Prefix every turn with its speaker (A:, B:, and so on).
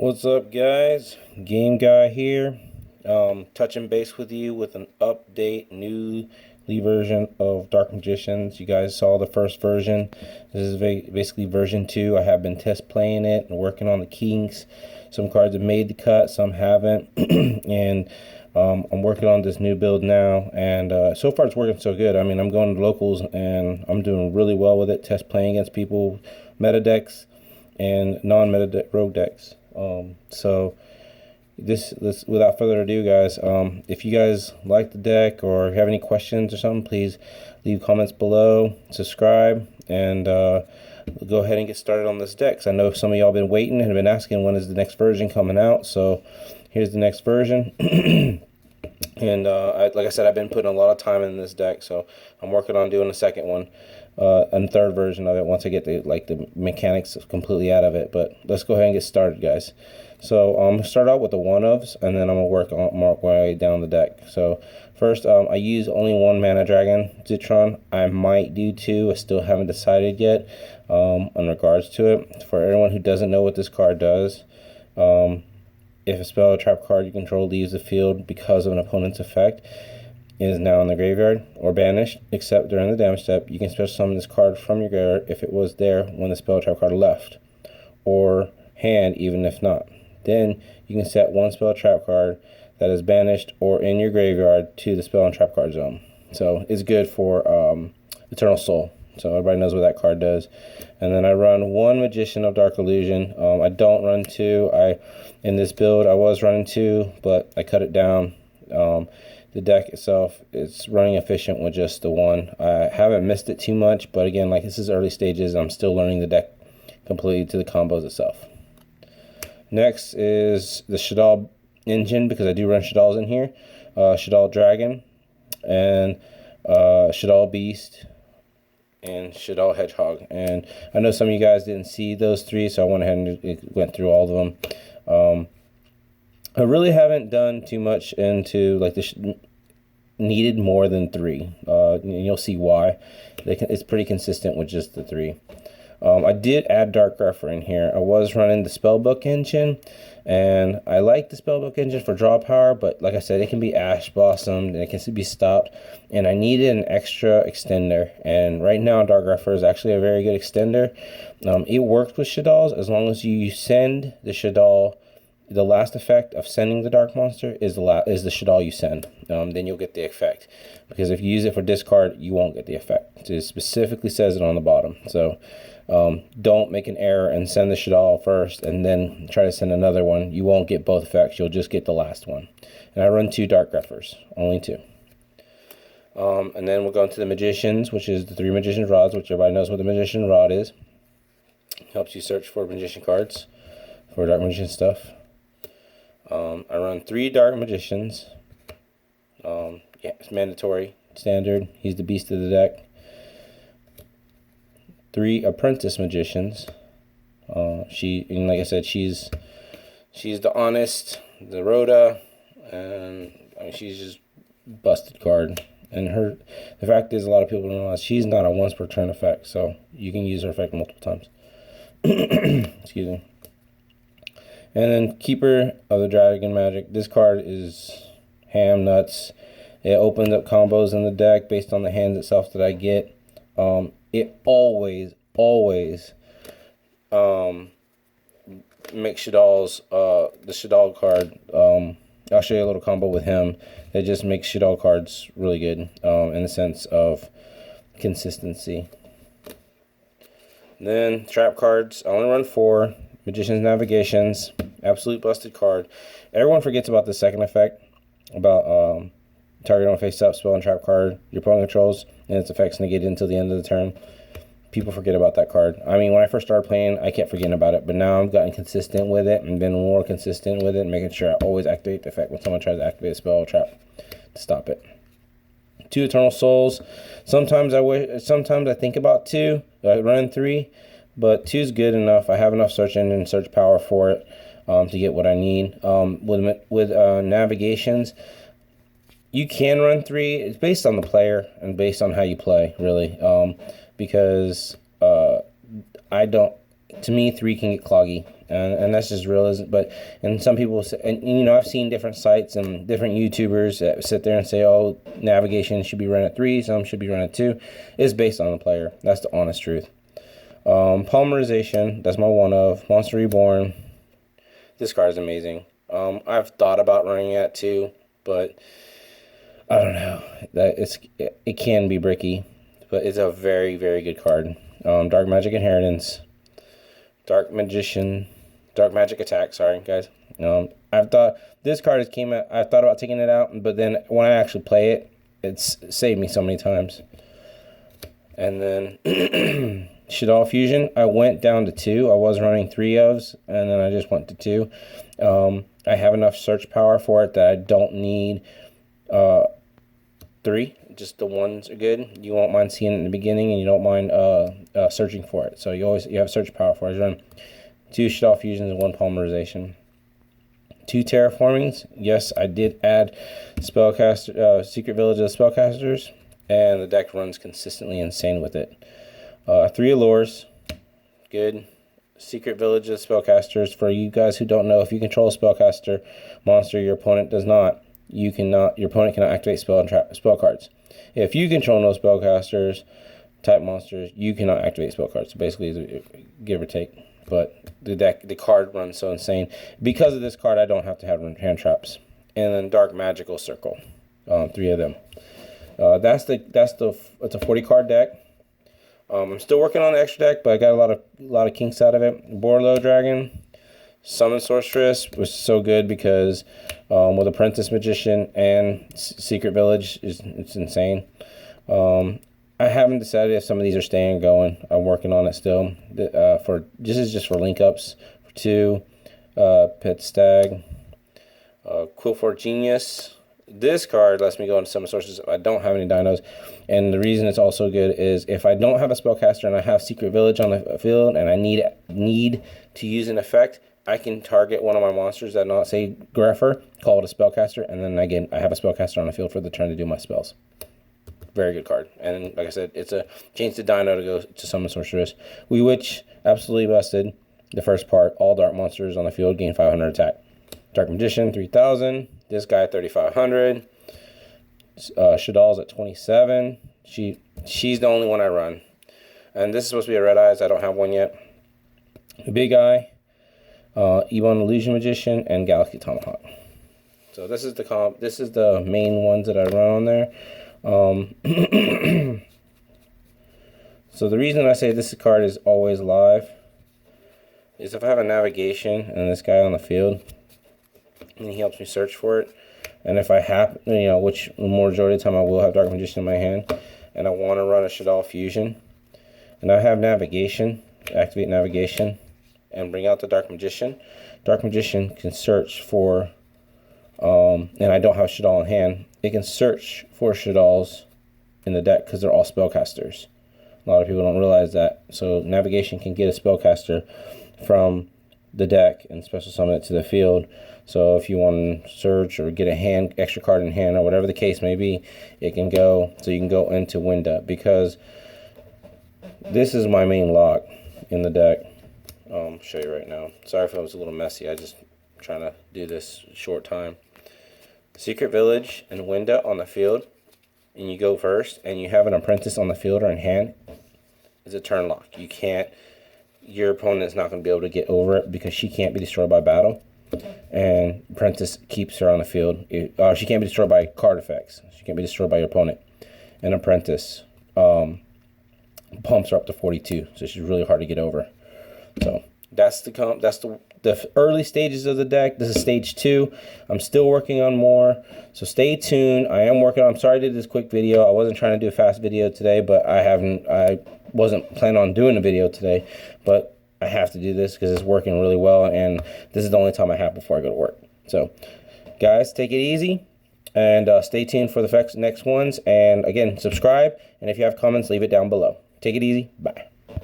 A: What's up, guys? Game Guy here. Touching base with you with an update, new version of Dark Magicians. You guys saw the first version. This is basically version 2. I have been test playing it and working on the kinks. Some cards have made the cut, some haven't. And I'm working on this new build now, and so far it's working so good. I mean, I'm going to locals and I'm doing really well with it, test playing against people, meta decks and non-meta rogue decks. So this without further ado, guys, if you guys like the deck or have any questions or something, please leave comments below, subscribe, and go ahead and get started on this deck. 'Cause I know some of y'all been waiting and have been asking when is the next version coming out. So here's the next version. And like I said, I've been putting a lot of time in this deck, so I'm working on doing a second one, and third version of it once I get the mechanics completely out of it. But let's go ahead and get started, guys. So I'm gonna start out with the one-ofs, and then I'm gonna work my way down the deck. So first, I use only one mana dragon, Zitron. I might do two. I still haven't decided yet in regards to it. For everyone who doesn't know what this card does, if a spell or trap card you control leaves the field because of an opponent's effect, it is now in the graveyard or banished, except during the damage step, you can special summon this card from your graveyard if it was there when the spell or trap card left, or hand even if not. Then you can set one spell or trap card that is banished or in your graveyard to the spell and trap card zone. So it's good for Eternal Soul. So everybody knows what that card does. And then I run one Magician of Dark Illusion. I don't run two. In this build I was running two, but I cut it down. The deck itself, it's running efficient with just the one. I haven't missed it too much, but again, like, this is early stages. I'm still learning the deck completely to the combos itself. Next is the Shaddoll engine, because I do run Shaddoll's in here. Shaddoll Dragon and Shaddoll Beast and Shaddoll Hedgehog. And I know some of you guys didn't see those three, so I went ahead and went through all of them. I really haven't done too much into like this. Needed more than three. You'll see why. It's pretty consistent with just the three. I did add Dark Grepher in here. I was running the Spellbook engine, and I like the Spellbook engine for draw power, but like I said, it can be Ash Blossomed and it can be stopped, and I needed an extra extender, and right now Dark Grepher is actually a very good extender. It works with Shaddolls as long as you send the Shaddoll. The last effect of sending the Dark Monster is the Shaddoll you send. Then you'll get the effect. Because if you use it for discard, you won't get the effect. It specifically says it on the bottom. So don't make an error and send the Shaddoll first and then try to send another one. You won't get both effects. You'll just get the last one. And I run two Dark Greffers. Only two. And then we'll go into the Magicians, which is the three Magician Rods, which everybody knows what the Magician Rod is. Helps you search for Magician cards, for Dark Magician stuff. I run three Dark Magicians. Yeah, it's mandatory, standard. He's the beast of the deck. Three Apprentice Magicians. And like I said, she's the honest, the Rhoda, and I mean, she's just busted card. And the fact is, a lot of people don't realize she's not a once per turn effect, so you can use her effect multiple times. Excuse me. And then Keeper of the Dragon Magic. This card is ham nuts. It opens up combos in the deck based on the hand itself that I get. It always makes Shaddoll's, the Shaddoll card. I'll show you a little combo with him. It just makes Shaddoll cards really good in the sense of consistency. Then trap cards. I only run four. Magician's Navigations, absolute busted card. Everyone forgets about the second effect, about target on face-up, spell and trap card your opponent controls, and its effects negated until the end of the turn. People forget about that card. I mean, when I first started playing, I kept forgetting about it, but now I've gotten consistent with it and been more consistent with it, making sure I always activate the effect when someone tries to activate a spell or trap to stop it. Two Eternal Souls. Sometimes I think about two. I run three. But two is good enough. I have enough search engine and search power for it to get what I need. With navigations, you can run three. It's based on the player and based on how you play, really. Because I don't. to me 3 can get cloggy, and that's just realism. But and some people say, and you know, I've seen different sites and different YouTubers that sit there and say, oh, navigation should be run at 3, some should be run at 2. It's based on the player. That's the honest truth. Polymerization, that's my one of. Monster Reborn, this card is amazing. I've thought about running it at 2, but I don't know. It can be bricky, but it's a very, very good card. Dark Magic Inheritance, Dark Magic Attack. Sorry, guys. I've thought this card came out. I thought about taking it out, but then when I actually play it, it's saved me so many times. And then Shaddoll Fusion, I went down to 2. I was running 3 ofs, and then I just went to 2. I have enough search power for it that I don't need 3. Just the ones are good. You won't mind seeing it in the beginning, and you don't mind searching for it. So you have search power for it. I run 2 Shaddoll Fusions and 1 Polymerization. 2 Terraformings. Yes, I did add Spellcaster, Secret Village of the Spellcasters, and the deck runs consistently insane with it. 3 Allures. Good. Secret Village of the Spellcasters. For you guys who don't know, if you control a spellcaster monster your opponent does not, your opponent cannot activate spell cards. If you control no spellcasters type monsters, you cannot activate spell cards. So basically, give or take. But the card runs so insane. Because of this card, I don't have to have hand traps. And then Dark Magical Circle, 3 of them. It's a 40 card deck. I'm still working on the extra deck, but I got a lot of kinks out of it. Borlo Dragon, Summon Sorceress was so good because with Apprentice Magician and Secret Village, it's insane. I haven't decided if some of these are staying or going. I'm working on it still. This is just for link ups. For 2, Pet Stag, Quillforge Genius. This card lets me go into Summon Sorceress if I don't have any dinos. And the reason it's also good is if I don't have a spellcaster and I have Secret Village on the field and I need to use an effect, I can target one of my monsters that not say Grepher, call it a spellcaster, and then again I have a spellcaster on the field for the turn to do my spells. Very good card. And like I said, it's a change the dino to go to Summon Sorceress. We Witch, absolutely busted. The first part, all dark monsters on the field gain 500 attack. Dark Magician, 3,000. This guy, 3,500. Shaddoll's at 27. She's the only one I run. And this is supposed to be a Red Eyes. I don't have one yet. Big Eye, Ebon Illusion Magician, and Galaxy Tomahawk. So this is the comp. This is the main ones that I run on there. So the reason I say this card is always live is if I have a navigation and this guy on the field, and he helps me search for it, and if I have, which the majority of the time I will have Dark Magician in my hand, and I want to run a Shaddoll Fusion, and I have navigation, activate navigation, and bring out the Dark Magician. Dark Magician can search for, and I don't have Shaddoll in hand, it can search for Shaddolls in the deck because they're all spellcasters. A lot of people don't realize that. So navigation can get a spellcaster from the deck and special summon it to the field. So if you want to search or get a extra card in hand or whatever the case may be, it can go, so you can go into Winda, because this is my main lock in the deck. I'll show you right now. Sorry if it was a little messy. I just trying to do this short time. Secret Village and Winda on the field, and you go first, and you have an Apprentice on the field or in hand, is a turn lock. You can't, your opponent is not going to be able to get over it because she can't be destroyed by battle, and Apprentice keeps her on the field. She can't be destroyed by card effects. She can't be destroyed by your opponent. And Apprentice pumps her up to 42, so she's really hard to get over. So that's the early stages of the deck. This is stage 2. I'm still working on more, so stay tuned. I'm sorry I did this quick video. I wasn't trying to do a fast video today, but I wasn't planning on doing a video today, but I have to do this because it's working really well, and this is the only time I have before I go to work. So guys, take it easy, and stay tuned for the next ones, and again, subscribe, and if you have comments, leave it down below. Take it easy. Bye.